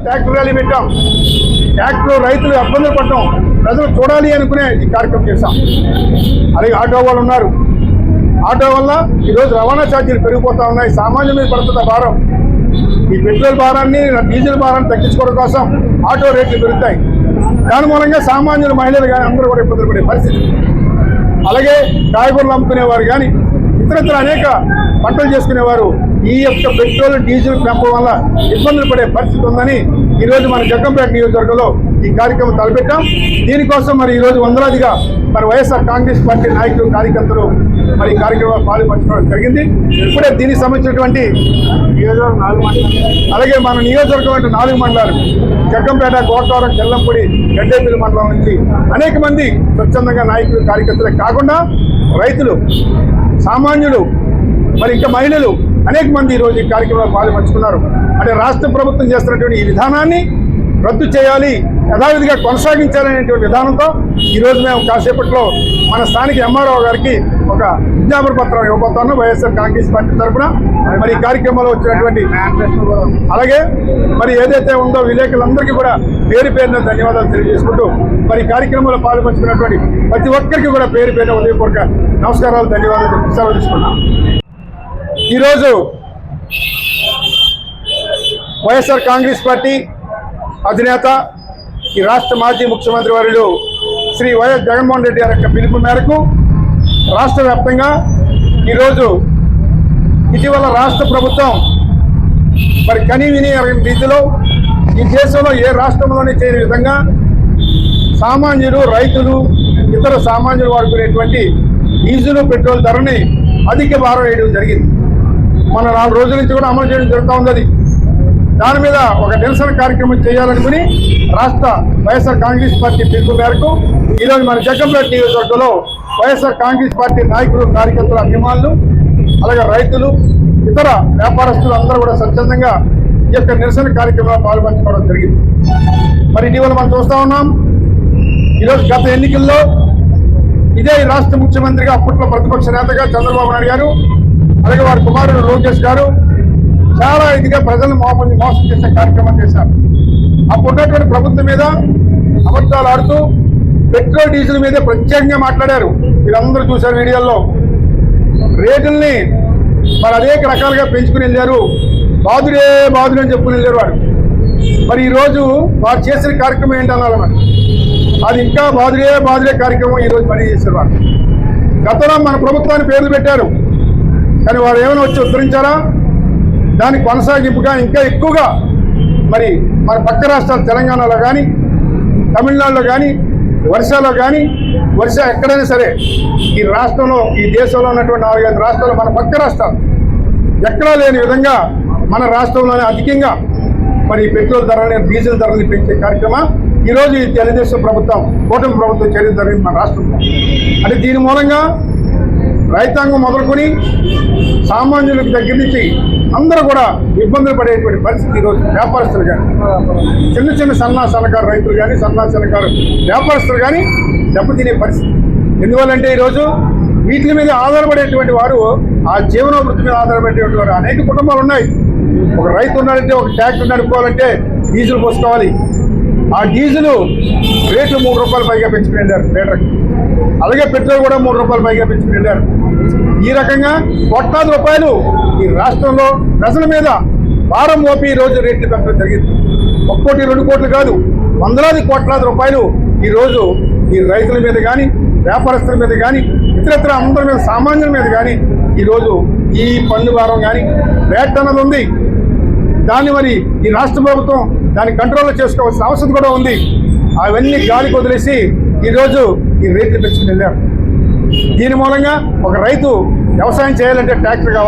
Tractor rally పెట్టాం. Tractor రైతులు ఇబ్బందులు పడటం ప్రజలు చూడాలి అనుకునే ఈ కార్యక్రమం చేశాం. అలాగే ఆటో వాళ్ళు ఉన్నారు. ఆటో వల్ల ఈరోజు రవాణా ఛార్జీలు పెరిగిపోతూ ఉన్నాయి. సామాన్యుల మీద పడుతున్న భారం, ఈ పెట్రోల్ భారాన్ని, డీజిల్ భారాన్ని తగ్గించుకోవడం కోసం ఆటో రేట్లు పెరుగుతాయి. దాని మూలంగా సామాన్యుల మహిళలు కానీ అందరూ కూడా ఇబ్బందులు పడే పరిస్థితి. అలాగే కాయగూరలు అమ్ముకునేవారు కానీ ఇతరత్ర అనేక పంటలు చేసుకునేవారు ఈ యొక్క పెట్రోల్ డీజిల్ పెంపడం వల్ల ఇబ్బందులు పడే పరిస్థితి ఉందని ఈరోజు మన జగ్గంపేట నియోజకవర్గంలో ఈ కార్యక్రమం తలపెట్టాం. దీనికోసం మరి ఈరోజు వందలాదిగా మరి వైఎస్ఆర్ కాంగ్రెస్ పార్టీ నాయకులు, కార్యకర్తలు మరి ఈ కార్యక్రమంలో పాల్పంచుకోవడం జరిగింది. ఇప్పుడే దీనికి సంబంధించినటువంటి అలాగే మన నియోజకవర్గం అంటే 4 మండలాలు జగ్గంపేట, గోకవరం, చెల్లంపూడి, గడ్డేపల్లి మండలం నుంచి అనేక మంది స్వచ్ఛందంగా నాయకులు, కార్యకర్తలే కాకుండా రైతులు, సామాన్యులు, మరి ఇంకా మహిళలు అనేక మంది ఈరోజు ఈ కార్యక్రమంలో పాల్పంచుకున్నారు. అంటే రాష్ట్ర ప్రభుత్వం చేస్తున్నటువంటి ఈ విధానాన్ని రద్దు చేయాలి, యథావిధిగా కొనసాగించాలనేటువంటి విధానంతో ఈరోజు మేము కాసేపట్లో మన స్థానిక ఎంఆర్ఓ గారికి ఒక విజ్ఞాపన పత్రం ఇవ్వబోతున్నాం వైఎస్ఆర్ కాంగ్రెస్ పార్టీ తరఫున. మరి ఈ కార్యక్రమంలో వచ్చినటువంటి అలాగే మరి ఏదైతే ఉందో విలేకరులందరికీ కూడా పేరు పేరున ధన్యవాదాలు తెలియజేసుకుంటూ మరి ఈ కార్యక్రమంలో పాల్పంచుకున్నటువంటి ప్రతి ఒక్కరికి కూడా పేరు పేరున ఉదయపూర్వక నమస్కారాలు, ధన్యవాదాలు సెలవు తీసుకున్నాం. ఈరోజు వైఎస్ఆర్ కాంగ్రెస్ పార్టీ అధినేత, ఈ రాష్ట్ర మాజీ ముఖ్యమంత్రి వర్యులు శ్రీ వైఎస్ జగన్మోహన్ రెడ్డి గారి యొక్క పిలుపు మేరకు రాష్ట్ర వ్యాప్తంగా ఈరోజు ఇటీవల రాష్ట్ర ప్రభుత్వం మరి కనీవిని రీతిలో ఈ దేశంలో ఏ రాష్ట్రంలోనే చేయని విధంగా సామాన్యులు, రైతులు, ఇతర సామాన్యులు వాడుకునేటువంటి డీజిల్, పెట్రోల్ ధరని అధిక భారం వేయడం జరిగింది. మన 4 రోజుల నుంచి కూడా అమలు చేయడం జరుగుతూ ఉంది. దాని మీద ఒక నిరసన కార్యక్రమం చేయాలనుకుని రాష్ట్ర వైఎస్ఆర్ కాంగ్రెస్ పార్టీ పిలుపు మేరకు ఈరోజు మన జగ్గంపేట నియోజకవర్గంలో వైఎస్ఆర్ కాంగ్రెస్ పార్టీ నాయకులు, కార్యకర్తల, అభిమానులు, అలాగే రైతులు, ఇతర వ్యాపారస్తులు అందరూ కూడా స్వచ్ఛందంగా ఈ యొక్క నిరసన కార్యక్రమంలో పాల్పంచుకోవడం జరిగింది. మరి ఇటీవల మనం చూస్తూ ఉన్నాం, ఈరోజు గత ఎన్నికల్లో ఇదే రాష్ట్ర ముఖ్యమంత్రిగా అప్పట్లో ప్రతిపక్ష నేతగా చంద్రబాబు నాయుడు గారు, అలాగే వారి కుమారుడు లోకేష్ గారు చాలా ఇదిగా ప్రజలను మోసం చేసే కార్యక్రమం చేశారు. అప్పుడు ఉన్నటువంటి ప్రభుత్వం మీద అబద్ధాలు ఆడుతూ పెట్రోల్, డీజిల్ మీద ప్రత్యేకంగా మాట్లాడారు. మీరందరూ చూశారు వీడియోల్లో. రేటుల్ని మరి అనేక రకాలుగా పెంచుకుని వెళ్ళారు. బాధుడే బాధుడు అని చెప్పుకుని వెళ్ళారు వారు. మరి ఈరోజు వారు చేసిన కార్యక్రమం ఏంటన్నారు మరి, అది ఇంకా బాధుడే కార్యక్రమం ఈరోజు పని చేశారు వారు. గతంలో మన ప్రభుత్వాన్ని పేర్లు పెట్టారు, కానీ వారు ఏమైనా వచ్చి ఉత్తరించారా? దానికి కొనసాగింపుగా ఇంకా ఎక్కువగా మరి మన పక్క రాష్ట్రాలు తెలంగాణలో కానీ, తమిళనాడులో కానీ, ఒరిస్సాలో కానీ, ఒరిస్సా ఎక్కడైనా సరే ఈ రాష్ట్రంలో, ఈ దేశంలో ఉన్నటువంటి 4-5 రాష్ట్రాలు, మన పక్క రాష్ట్రాలు ఎక్కడా లేని విధంగా మన రాష్ట్రంలోనే అధికంగా మరి పెట్రోల్ ధరని, డీజిల్ ధరని పెంచే కార్యక్రమం ఈరోజు ఈ తెలుగుదేశం ప్రభుత్వం, కూటమి ప్రభుత్వం చేయడం జరిగింది మన రాష్ట్రంలో. అంటే దీని మూలంగా రైతాంగం మొదలుకొని సామాన్యులకు దగ్గర నుంచి అందరూ కూడా ఇబ్బందులు పడేటువంటి పరిస్థితి ఈరోజు వ్యాపారస్తులు కానీ, చిన్న సన్నకారు రైతులు కానీ, సన్నకారు వ్యాపారస్తులు కానీ దెబ్బతినే పరిస్థితి. ఎందువల్లంటే ఈరోజు వీటి మీద ఆధారపడేటువంటి వారు, ఆ జీవనోభివృద్ధి మీద ఆధారపడేటువంటి వారు అనేక కుటుంబాలు ఉన్నాయి. ఒక రైతు ఉన్నాడంటే, ఒక ట్రాక్టర్ నడుపుకోవాలంటే డీజిల్ పోసుకోవాలి. ఆ డీజిల్ రేట్లు 3 రూపాయలు పైగా పెంచుకుని వెళ్ళారు లీటర్కి. అలాగే పెట్రోల్ కూడా 3 రూపాయలు పైగా పెంచుకుని వెళ్ళారు. ఈ రకంగా కోట్లాది రూపాయలు ఈ రాష్ట్రంలో ప్రజల మీద భారం మోపి ఈరోజు రేట్లు పెంచడం జరిగింది. 1 కోటి 2 కోట్లు కాదు, వందలాది కోట్లాది రూపాయలు ఈరోజు ఈ రైతుల మీద కానీ, వ్యాపారస్తుల మీద కానీ, ఇతరత్ర అందరి మీద, సామాన్యుల మీద కానీ ఈరోజు ఈ పన్ను భారం కానీ, వ్యాట్ అన్నది ఉంది. దాన్ని మరి ఈ రాష్ట్ర ప్రభుత్వం దాన్ని కంట్రోల్లో చేసుకోవాల్సిన అవసరం కూడా ఉంది. అవన్నీ గాలికి వదిలేసి ఈరోజు ఈ రేట్లు పెంచుకుని వెళ్ళారు. దీని మూలంగా ఒక రైతు వ్యవసాయం చేయాలంటే ట్రాక్టర్ కావాలి.